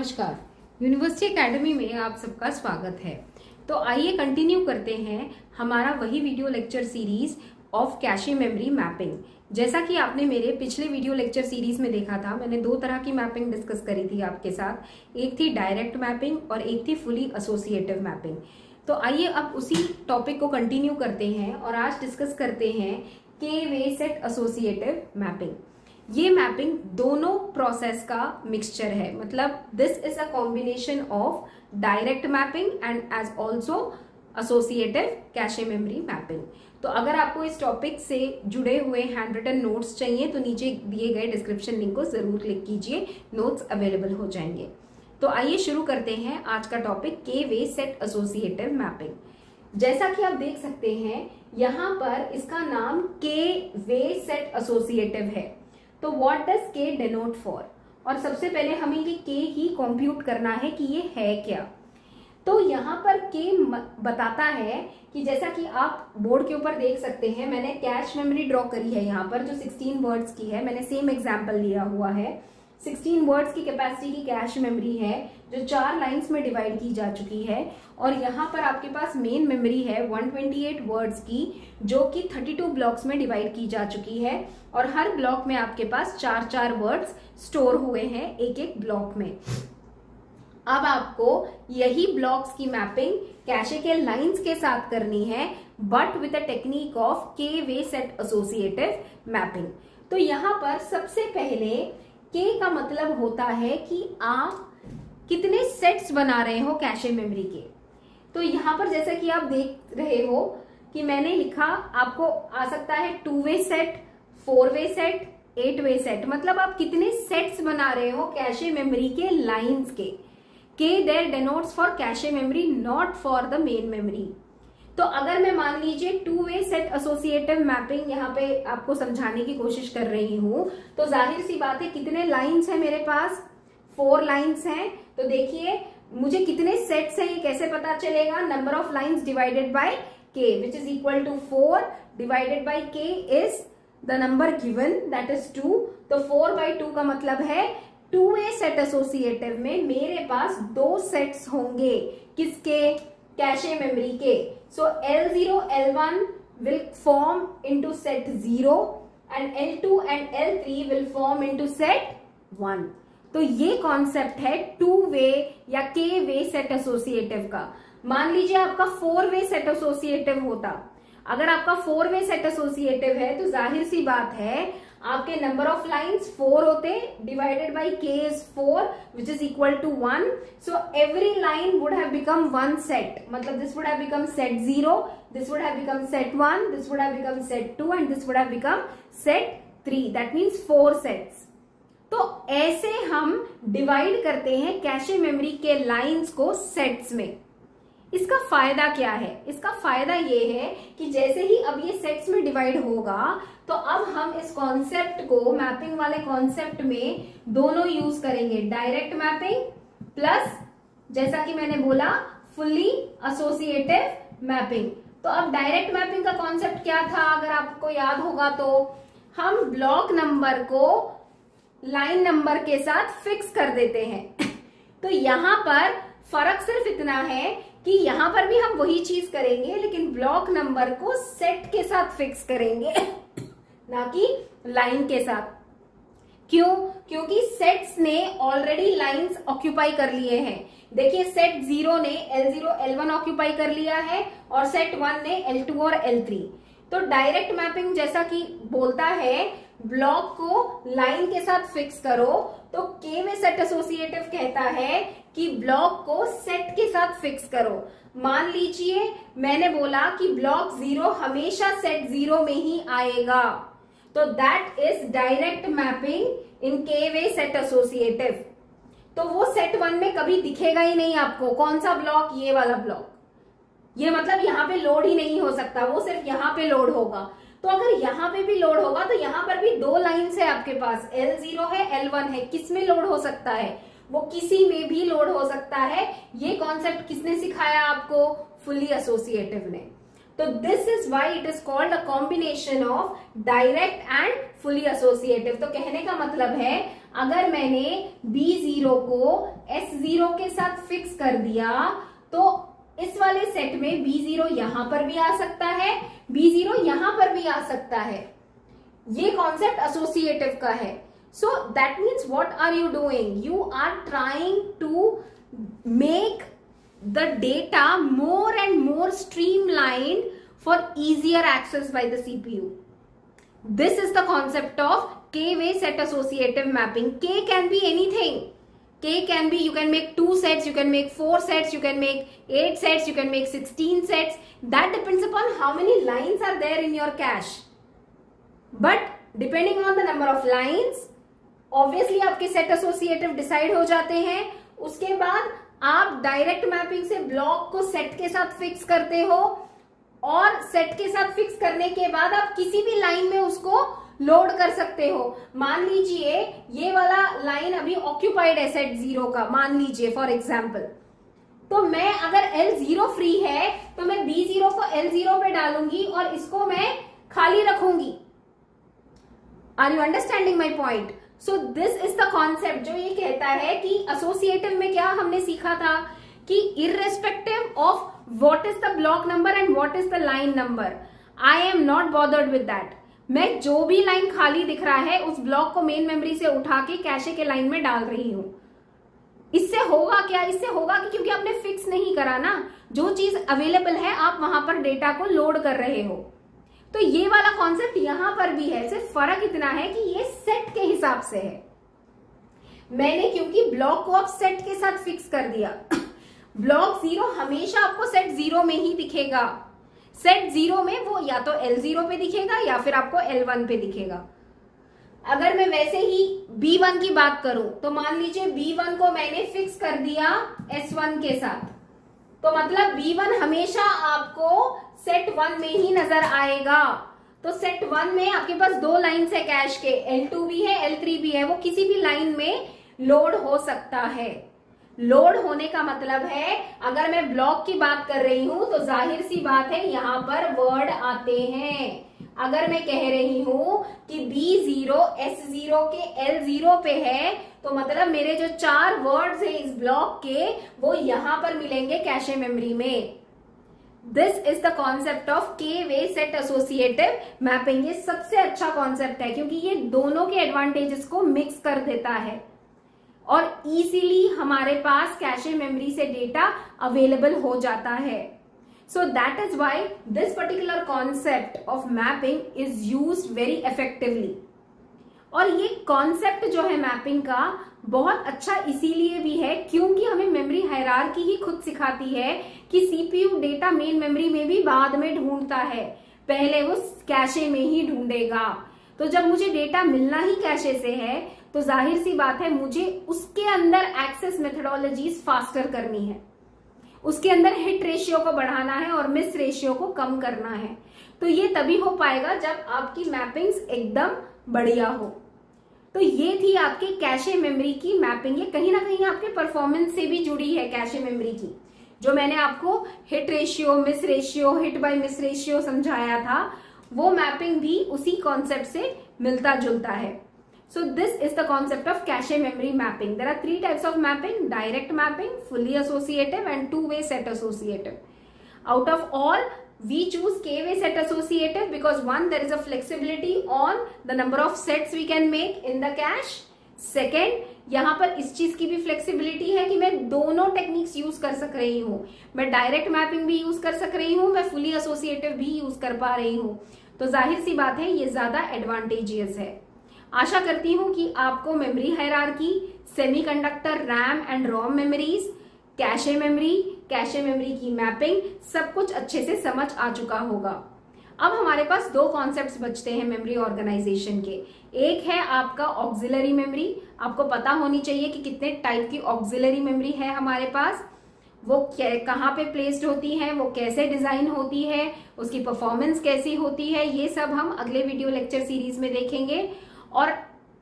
नमस्कार। University academy में आप सबका स्वागत है। तो आइए कंटिन्यू करते हैं हमारा वही video lecture series of cache memory mapping. जैसा कि आपने मेरे पिछले वीडियो लेक्चर सीरीज में देखा था, मैंने दो तरह की मैपिंग डिस्कस करी थी आपके साथ। एक थी डायरेक्ट मैपिंग और एक थी फुली एसोसिएटिव मैपिंग। तो आइए अब उसी टॉपिक को कंटिन्यू करते हैं और आज डिस्कस करते हैं K way set associative mapping. ये मैपिंग दोनों प्रोसेस का मिक्सचर है, मतलब this is a combination of direct mapping and as also associative cache memory mapping. तो अगर आपको इस टॉपिक से जुड़े हुए हैंड रिटन नोट्स चाहिए तो नीचे दिए गए डिस्क्रिप्शन लिंक को जरूर क्लिक कीजिए, नोट्स अवेलेबल हो जाएंगे। तो आइए शुरू करते हैं आज का टॉपिक के वे सेट एसोसिएटिव मैपिंग। जैसा कि आप देख सकते हैं यहाँ पर इसका नाम के वे सेट एसोसिएटिव है। तो व्हाट डज के डिनोट फॉर, और सबसे पहले हमें ये के ही कंप्यूट करना है कि ये है क्या। तो यहाँ पर के बताता है कि जैसा कि आप बोर्ड के ऊपर देख सकते हैं, मैंने कैश मेमोरी ड्रॉ करी है यहाँ पर जो 16 वर्ड्स की है। मैंने सेम एग्जांपल लिया हुआ है। 16 वर्ड्स की कैपेसिटी की कैश मेमोरी है जो 4 लाइंस में डिवाइड की जा चुकी है। और यहाँ पर आपके पास मेन मेमोरी है 128 वर्ड्स की जो कि 32 ब्लॉक्स में डिवाइड की जा चुकी है। और हर ब्लॉक में आपके पास 4-4 वर्ड्स स्टोर हुए हैं एक एक ब्लॉक में। अब आपको यही ब्लॉक्स की मैपिंग कैशे के लाइंस के साथ करनी है, but with the technique of के वे सेट एसोसिएटिव मैपिंग। तो यहाँ पर सबसे पहले के का मतलब होता है कि आप कितने सेट्स बना रहे हो कैशे मेमोरी के। तो यहाँ पर जैसा कि आप देख रहे हो कि मैंने लिखा, आपको आ सकता है 2 वे सेट, 4 वे सेट, 8 वे सेट, मतलब आप कितने सेट्स बना रहे हो कैशे मेमोरी के लाइंस के। K there denotes for cache memory not for the main memory. तो अगर मैं मान लीजिए 2 वे सेट एसोसिएटिव मैपिंग यहाँ पे आपको समझाने की कोशिश कर रही हूं, तो जाहिर सी बात है कितने लाइंस है मेरे पास, 4 लाइंस हैं। तो देखिए मुझे कितने सेट्स है ये कैसे पता चलेगा, number of lines divided by K which is equal to 4 divided by K is the number given that is 2। तो 4/2 का मतलब है 2 वे सेट एसोसिएटिव में मेरे पास 2 सेट्स होंगे किसके, कैशे मेमोरी के। सो L0 L1 will form into set 0 and L2 and L3 will form into set 1। तो ये कॉन्सेप्ट है 2 वे या के वे सेट एसोसिएटिव का। मान लीजिए आपका 4 वे सेट एसोसिएटिव होता, अगर आपका 4 वे सेट एसोसिएटिव है तो जाहिर सी बात है आपके नंबर ऑफ लाइंस 4 होते, divided by K is 4 which is equal to 1। So every line would have become 1 set, मतलब this would have become set 0, this would have become set 1, this would have become set 2 and this would have become set 3। That means 4 sets. तो ऐसे हम divide करते हैं cache memory के lines को sets में। इसका फायदा क्या है, इसका फायदा ये है कि जैसे ही अब ये सेट्स में डिवाइड होगा तो अब हम इस कॉन्सेप्ट को, मैपिंग वाले कॉन्सेप्ट में दोनों यूज करेंगे, डायरेक्ट मैपिंग प्लस जैसा कि मैंने बोला फुल्ली एसोसिएटिव मैपिंग। तो अब डायरेक्ट मैपिंग का कॉन्सेप्ट क्या था, अगर आपको याद होगा तो हम ब्लॉक नंबर को लाइन नंबर के साथ फिक्स कर देते हैं। तो यहाँ पर फर्क सिर्फ इतना है कि यहाँ पर भी हम वही चीज करेंगे लेकिन ब्लॉक नंबर को सेट के साथ फिक्स करेंगे ना कि लाइन के साथ। क्यों? क्योंकि सेट्स ने ऑलरेडी लाइंस ऑक्यूपाई कर लिए हैं। देखिए सेट 0 ने L0 L1 ऑक्यूपाई कर लिया है और सेट 1 ने L2 और L3। तो डायरेक्ट मैपिंग जैसा कि बोलता है ब्लॉक को लाइन के साथ फिक्स करो, तो के वे सेट एसोसिएटिव कहता है कि ब्लॉक को सेट के साथ फिक्स करो। मान लीजिए मैंने बोला कि ब्लॉक 0 हमेशा सेट 0 में ही आएगा, तो दैट इज डायरेक्ट मैपिंग इन के वे सेट एसोसिएटिव। तो वो सेट 1 में कभी दिखेगा ही नहीं आपको। कौन सा ब्लॉक? ये वाला ब्लॉक। ये मतलब यहाँ पे लोड ही नहीं हो सकता, वो सिर्फ यहाँ पे लोड होगा। तो अगर यहाँ पे भी लोड होगा तो यहाँ पर भी 2 लाइंस है आपके पास, L0 है L1 है, किस में लोड हो सकता है? वो किसी में भी लोड हो सकता है। ये कॉन्सेप्ट किसने सिखाया आपको? फुल्ली एसोसिएटिव ने। तो this is why it is called a combination of direct and fully associative. तो कहने का मतलब है अगर मैंने B0 को S0 के साथ फिक्स कर दिया तो इस वाले सेट में B0 यहां पर भी आ सकता है, B0 यहां पर भी आ सकता है। ये कॉन्सेप्ट एसोसिएटिव का है। So that means what are you doing, you are trying to make the data more and more streamlined for easier access by the CPU. This is the concept of K-way set associative mapping. K can be anything. K can be, you can make 2 sets, you can make 4 sets, you can make 8 sets, you can make 16 sets. That depends upon how many lines are there in your cache. But depending on the number of lines, obviously आपके set associative decide हो जाते हैं। उसके बाद आप direct mapping से block को set के साथ फिक्स करते हो और सेट के साथ फिक्स करने के बाद आप किसी भी लाइन में उसको लोड कर सकते हो। मान लीजिए ये वाला लाइन अभी ऑक्यूपाइड है सेट 0 का, मान लीजिए फॉर एग्जांपल। तो मैं अगर L0 फ्री है तो मैं B0 को L0 पे डालूंगी और इसको मैं खाली रखूंगी। Are you understanding my point? So this is the concept जो ये कहता है कि एसोसिएटिव में क्या हमने सीखा था कि irrespective of what is the block number and what is the line number, I am not bothered with that. मैं जो भी लाइन खाली दिख रहा है उस ब्लॉक को मेन मेमोरी से उठा के कैशे के लाइन में डाल रही हूं। इससे होगा क्या, इससे होगा कि क्योंकि आपने फिक्स नहीं करा ना, जो चीज अवेलेबल है आप वहां पर डेटा को लोड कर रहे हो। तो ये वाला कॉन्सेप्ट यहां पर भी है, सिर्फ फर्क इतना है कि ये सेट के हिसाब से है। मैंने क्योंकि ब्लॉक को अब सेट के साथ फिक्स कर दिया। ब्लॉक 0 हमेशा आपको सेट 0 में ही दिखेगा। सेट 0 में वो या तो L0 पे दिखेगा या फिर आपको L1 पे दिखेगा। अगर मैं वैसे ही B1 की बात करूं तो मान लीजिए B1 को मैंने फिक्स कर दिया S1 के साथ, तो मतलब B1 हमेशा आपको सेट 1 में ही नजर आएगा। तो सेट 1 में आपके पास 2 लाइन है कैश के, L2 भी है L3 भी है, वो किसी भी लाइन में लोड हो सकता है। लोड होने का मतलब है अगर मैं ब्लॉक की बात कर रही हूं तो जाहिर सी बात है यहां पर वर्ड आते हैं। अगर मैं कह रही हूं कि B0 S0 के L0 पे है तो मतलब मेरे जो 4 वर्ड्स है इस ब्लॉक के वो यहां पर मिलेंगे कैशे मेमोरी में। This is the concept of K-way set associative mapping. ये सबसे अच्छा कॉन्सेप्ट है क्योंकि ये दोनों के एडवांटेजेस को मिक्स कर देता है और इजीली हमारे पास कैशे मेमोरी से डेटा अवेलेबल हो जाता है। So that is why this particular concept of mapping is used very effectively. और ये कॉन्सेप्ट जो है मैपिंग का बहुत अच्छा इसीलिए भी है क्योंकि हमें मेमोरी हायरार्की ही खुद सिखाती है कि सीपीयू डेटा मेन मेमोरी में भी बाद में ढूंढता है, पहले वो कैशे में ही ढूंढेगा। तो जब मुझे डेटा मिलना ही कैशे से है तो जाहिर सी बात है मुझे उसके अंदर एक्सेस मेथडोलॉजीज फास्टर करनी है, उसके अंदर हिट रेशियो को बढ़ाना है और मिस रेशियो को कम करना है। तो ये तभी हो पाएगा जब आपकी मैपिंग्स एकदम बढ़िया हो। तो ये थी आपकी कैशे मेमोरी की मैपिंग। ये कहीं ना कहीं आपके परफॉर्मेंस से भी जुड़ी है कैशे मेमोरी की। जो मैंने आपको hit ratio, miss ratio, hit by miss ratio समझाया था वो मैपिंग भी उसी कॉन्सेप्ट से मिलता जुलता है। So this is the concept of cache memory mapping. There are 3 types of mapping: direct mapping, fully associative and two-way set associative. Out of all, we choose K-way set associative because one, there is a flexibility on the number of sets we can make in the cache. Second, यहाँ पर इस चीज की भी flexibility है कि मैं दोनों टेक्निक्स यूज कर सक रही हूँ। मैं डायरेक्ट मैपिंग भी यूज कर सक रही हूँ, मैं फुली एसोसिएटिव भी यूज कर पा रही हूँ। तो जाहिर सी बात है ये ज्यादा एडवांटेजियस है। आशा करती हूँ कि आपको memory hierarchy, semiconductor, RAM and ROM memories, cache memory की मैपिंग सब कुछ अच्छे से समझ आ चुका होगा। अब हमारे पास 2 कॉन्सेप्ट्स बचते हैं मेमोरी ऑर्गेनाइजेशन के। एक है आपका ऑक्सिलरी मेमोरी। आपको पता होनी चाहिए कि कितने टाइप की ऑक्सिलरी मेमोरी है हमारे पास, वो कहाँ पे प्लेस्ड होती है, वो कैसे डिजाइन होती है, उसकी परफॉर्मेंस कैसी होती है, ये सब हम अगले वीडियो लेक्चर सीरीज में देखेंगे। और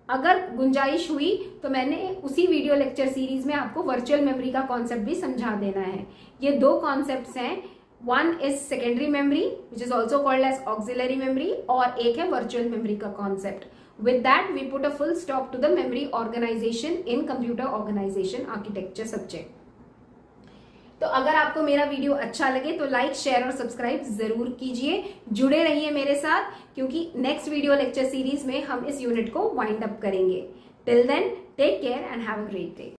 अगर गुंजाइश हुई तो मैंने उसी वीडियो लेक्चर सीरीज में आपको वर्चुअल मेमोरी का कॉन्सेप्ट भी समझा देना है। ये 2 कॉन्सेप्ट्स हैं one is secondary memory which is also called as auxiliary memory, और एक है वर्चुअल मेमोरी का concept. With that, we put a full stop to the memory organization in computer organization architecture subject. तो अगर आपको मेरा video अच्छा लगे तो लाइक, शेयर और सब्सक्राइब जरूर कीजिए. जुड़े रहिए मेरे साथ, क्योंकि नेक्स्ट वीडियो लेक्चर सीरीज में हम इस यूनिट को वाइंड अप करेंगे. Till then, take care and have a great day.